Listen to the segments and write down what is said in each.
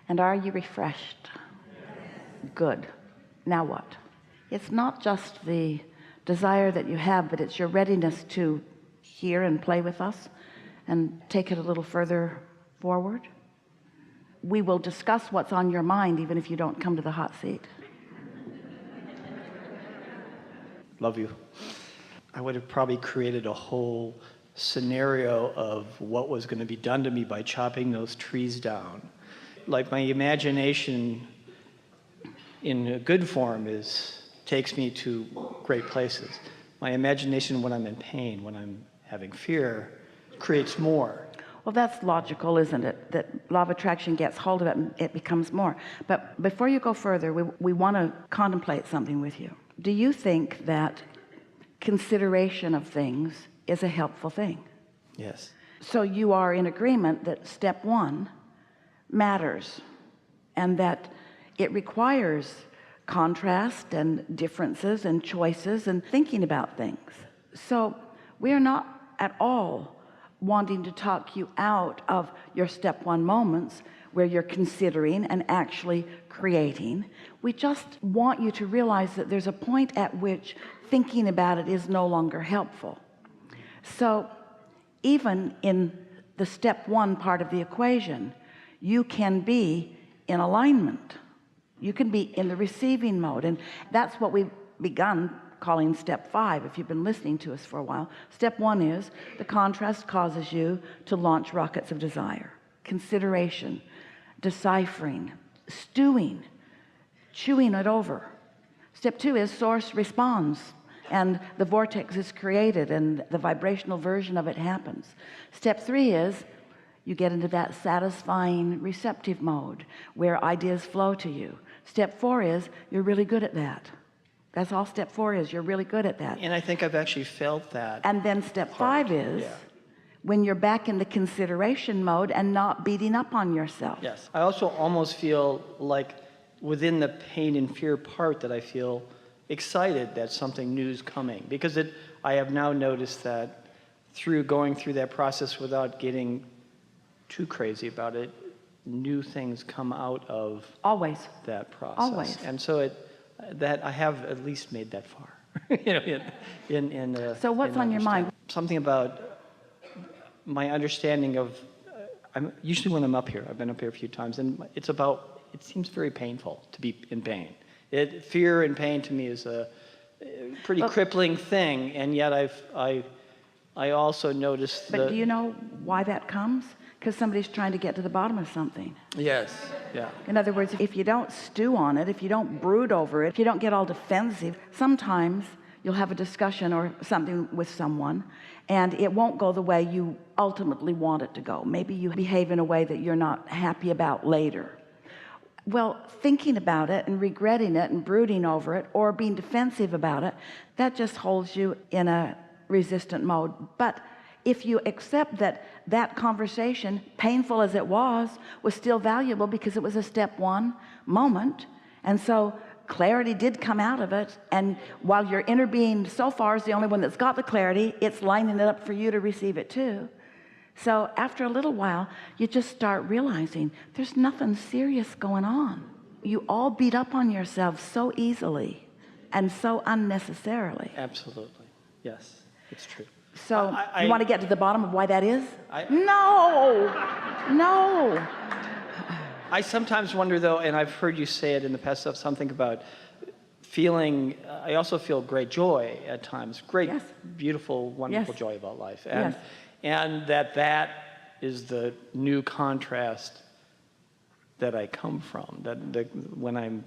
And are you refreshed? Good. Now what? It's not just the desire that you have, but it's your readiness to hear and play with us and take it a little further forward. We will discuss what's on your mind even if you don't come to the hot seat. Love you. I would have probably created a whole scenario of what was going to be done to me by chopping those trees down. Like, my imagination in a good form takes me to great places. My imagination when I'm in pain, when I'm having fear, creates more. Well, that's logical, isn't it? That law of attraction gets hold of it and it becomes more. But before you go further, we want to contemplate something with you. Do you think that consideration of things is a helpful thing? Yes. So you are in agreement that step one matters and that it requires contrast and differences and choices and thinking about things. So we are not at all wanting to talk you out of your step one moments where you're considering and actually creating. We just want you to realize that there's a point at which thinking about it is no longer helpful. So even in the step one part of the equation, you can be in alignment. You can be in the receiving mode, and that's what we've begun calling step 5. If you've been listening to us for a while, step 1 is the contrast causes you to launch rockets of desire, consideration, deciphering, stewing, chewing it over. Step 2 is source responds, and the vortex is created and the vibrational version of it happens. Step 3 is you get into that satisfying receptive mode where ideas flow to you. Step 4 is you're really good at that. That's all step 4 is. You're really good at that. And I think I've actually felt that. And then step 5 is when you're back in the consideration mode and not beating up on yourself. Yes. I also almost feel like within the pain and fear part that I feel excited that something new is coming, because I have now noticed that through going through that process without getting too crazy about it, new things come out of always that process. Always. And so that I have at least made that far. So what's on your mind? Something about my understanding of usually when I'm up here, I've been up here a few times, and it seems very painful to be in pain. Fear and pain to me is a pretty crippling thing, and yet I also noticed But do you know why that comes? Because somebody's trying to get to the bottom of something. Yes, yeah. In other words, if you don't stew on it, if you don't brood over it, if you don't get all defensive, sometimes you'll have a discussion or something with someone and it won't go the way you ultimately want it to go. Maybe you behave in a way that you're not happy about later. Well, thinking about it and regretting it and brooding over it or being defensive about it, that just holds you in a resistant mode. But if you accept that conversation, painful as it was still valuable because it was a step 1 moment, and so clarity did come out of it, and while your inner being so far is the only one that's got the clarity, it's lining it up for you to receive it too. So after a little while, you just start realizing there's nothing serious going on. You all beat up on yourselves so easily and so unnecessarily. Absolutely. Yes, it's true. So you want to get to the bottom of why that is? No. I sometimes wonder, though, and I've heard you say it in the past, something about feeling, I also feel great joy at times, great, beautiful, wonderful joy about life. And that is the new contrast that I come from, when I'm,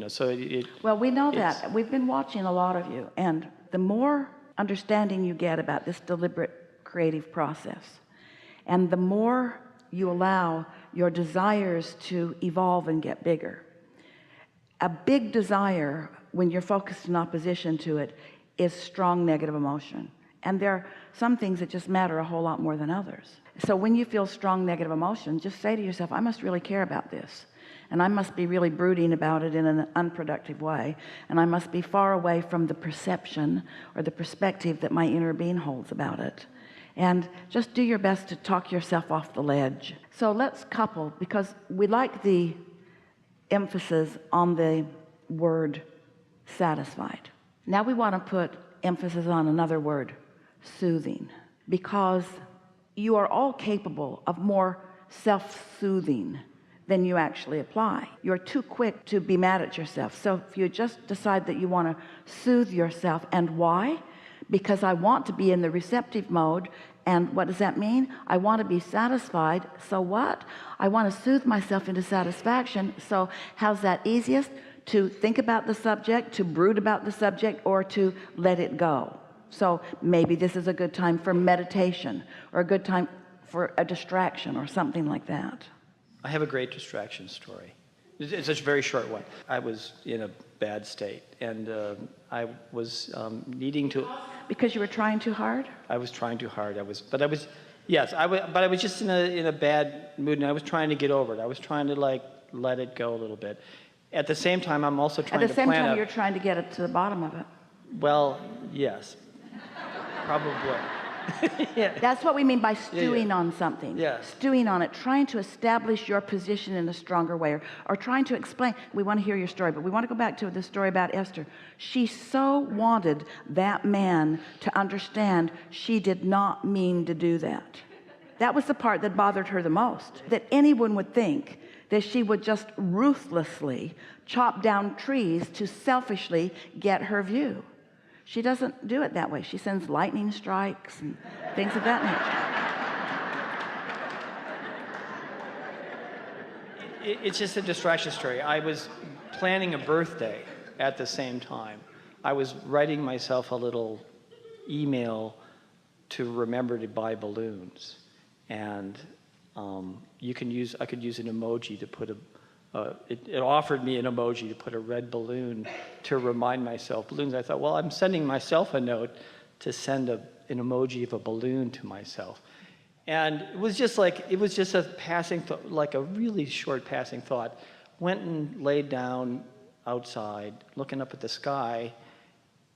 so well, we know that. We've been watching a lot of you, and the more understanding you get about this deliberate creative process, and the more you allow your desires to evolve and get bigger. A big desire, when you're focused in opposition to it, is strong negative emotion. And there are some things that just matter a whole lot more than others. So when you feel strong negative emotion, just say to yourself, I must really care about this. And I must be really brooding about it in an unproductive way. And I must be far away from the perception or the perspective that my inner being holds about it. And just do your best to talk yourself off the ledge. So let's couple, because we like the emphasis on the word satisfied. Now we want to put emphasis on another word, soothing, because you are all capable of more self-soothing than you actually apply. You're too quick to be mad at yourself. So if you just decide that you want to soothe yourself, and why? Because I want to be in the receptive mode. And what does that mean? I want to be satisfied. So what? I want to soothe myself into satisfaction. So how's that easiest? To think about the subject, to brood about the subject, or to let it go. So maybe this is a good time for meditation, or a good time for a distraction, or something like that. I have a great distraction story. It's a very short one. I was in a bad state, and I was needing to. Because you were trying too hard? I was trying too hard. But I was just in a bad mood, and I was trying to get over it. I was trying to let it go a little bit. At the same time, I'm also trying to plan. At the same time, you're trying to get it to the bottom of it. Well, yes, probably. Yeah. That's what we mean by stewing on something. Yes. Stewing on it, trying to establish your position in a stronger way, or trying to explain. We want to hear your story, but we want to go back to the story about Esther. She so wanted that man to understand she did not mean to do that. That was the part that bothered her the most, that anyone would think that she would just ruthlessly chop down trees to selfishly get her view. She doesn't do it that way. She sends lightning strikes and things of that nature. It's just a distraction story. I was planning a birthday at the same time. I was writing myself a little email to remember to buy balloons, and I could use an emoji to put it offered me an emoji to put a red balloon to remind myself balloons. I thought, well, I'm sending myself a note to send an emoji of a balloon to myself. And it was just a passing thought, like a really short passing thought. Went and laid down outside, looking up at the sky,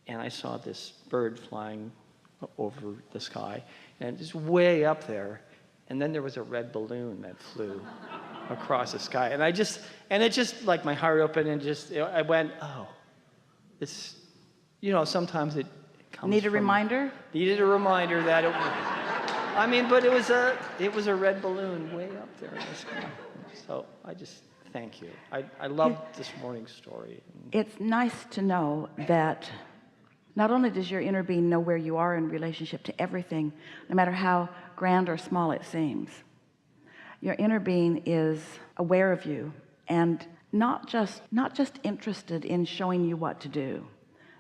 and I saw this bird flying over the sky, and it's way up there. And then there was a red balloon that flew across the sky, and it just like my heart opened, and I went, oh, it's, sometimes it comes. Needed a reminder that but it was a red balloon way up there in the sky. So I just thank you. I loved this morning's story. It's nice to know that not only does your inner being know where you are in relationship to everything, no matter how grand or small it seems. Your inner being is aware of you, and not just interested in showing you what to do,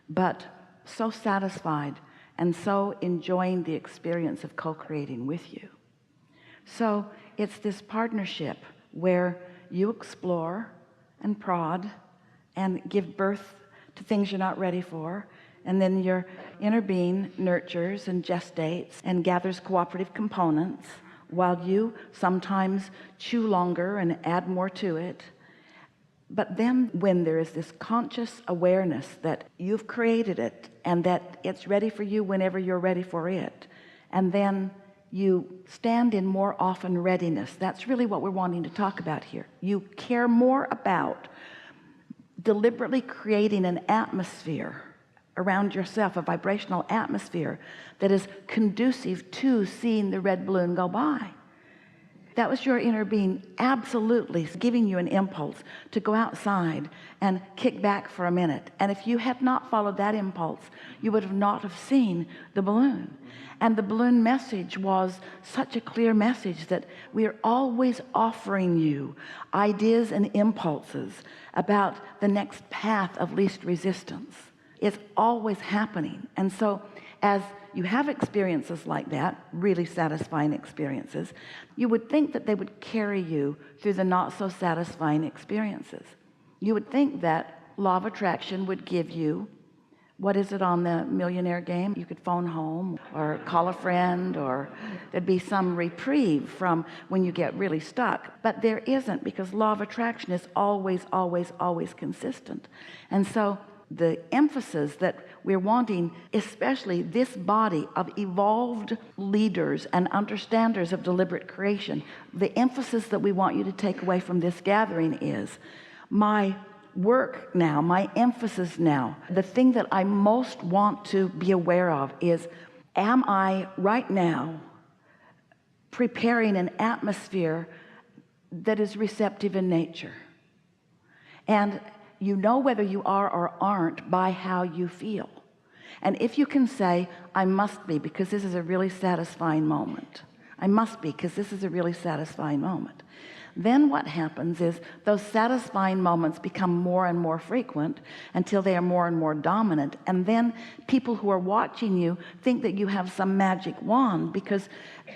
but so satisfied and so enjoying the experience of co-creating with you. So it's this partnership where you explore and prod and give birth to things you're not ready for, and then your inner being nurtures and gestates and gathers cooperative components, while you sometimes chew longer and add more to it. But then when there is this conscious awareness that you've created it and that it's ready for you whenever you're ready for it, and then you stand in more often readiness. That's really what we're wanting to talk about here. You care more about deliberately creating an atmosphere around yourself, a vibrational atmosphere that is conducive to seeing the red balloon go by. That was your inner being absolutely giving you an impulse to go outside and kick back for a minute. And if you had not followed that impulse, you would have not have seen the balloon. And the balloon message was such a clear message that we are always offering you ideas and impulses about the next path of least resistance. It's always happening. And so as you have experiences like that, really satisfying experiences, you would think that they would carry you through the not so satisfying experiences. You would think that law of attraction would give you, what is it on the millionaire game? You could phone home or call a friend, or there'd be some reprieve from when you get really stuck. But there isn't, because law of attraction is always, always, always consistent. And so the emphasis that we're wanting, especially this body of evolved leaders and understanders of deliberate creation, the emphasis that we want you to take away from this gathering is, my work now, my emphasis now, the thing that I most want to be aware of is, am I right now preparing an atmosphere that is receptive in nature? And you know whether you are or aren't by how you feel. And if you can say, I must be, because this is a really satisfying moment. I must be, because this is a really satisfying moment. Then what happens is those satisfying moments become more and more frequent until they are more and more dominant. And then people who are watching you think that you have some magic wand because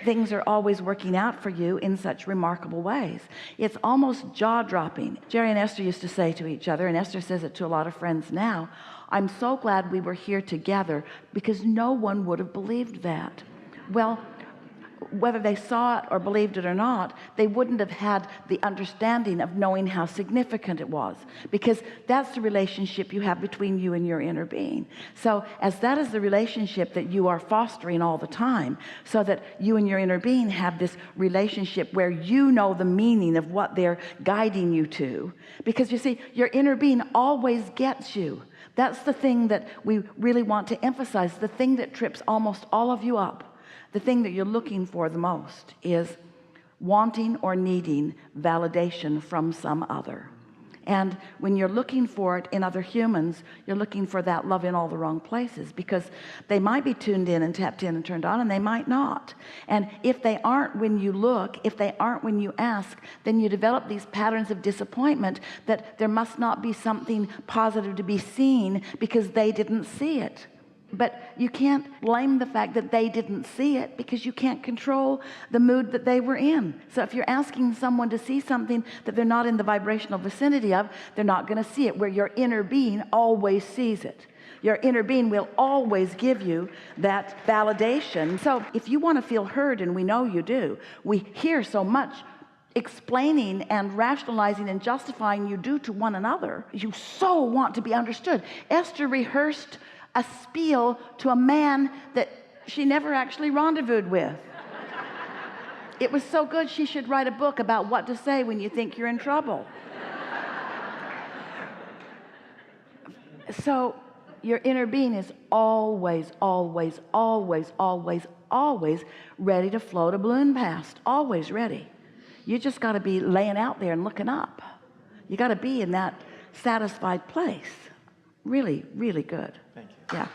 things are always working out for you in such remarkable ways. It's almost jaw-dropping. Jerry and Esther used to say to each other, and Esther says it to a lot of friends now, I'm so glad we were here together because no one would have believed that. Well, whether they saw it or believed it or not, they wouldn't have had the understanding of knowing how significant it was, because that's the relationship you have between you and your inner being. So as that is the relationship that you are fostering all the time, so that you and your inner being have this relationship where you know the meaning of what they're guiding you to, because you see, your inner being always gets you. That's the thing that we really want to emphasize. The thing that trips almost all of you up, the thing that you're looking for the most, is wanting or needing validation from some other. And when you're looking for it in other humans, you're looking for that love in all the wrong places, because they might be tuned in and tapped in and turned on, and they might not. And if they aren't when you look, if they aren't when you ask, then you develop these patterns of disappointment that there must not be something positive to be seen because they didn't see it. But you can't blame the fact that they didn't see it, because you can't control the mood that they were in. So if you're asking someone to see something that they're not in the vibrational vicinity of, they're not going to see it, where your inner being always sees it. Your inner being will always give you that validation. So if you want to feel heard, and we know you do, we hear so much explaining and rationalizing and justifying you do to one another. You so want to be understood. Esther rehearsed a spiel to a man that she never actually rendezvoused with. It was so good she should write a book about what to say when you think you're in trouble. So your inner being is always, always, always, always, always ready to float a balloon past. Always ready. You just got to be laying out there and looking up. You got to be in that satisfied place. Really, really good. Thank you. Yeah.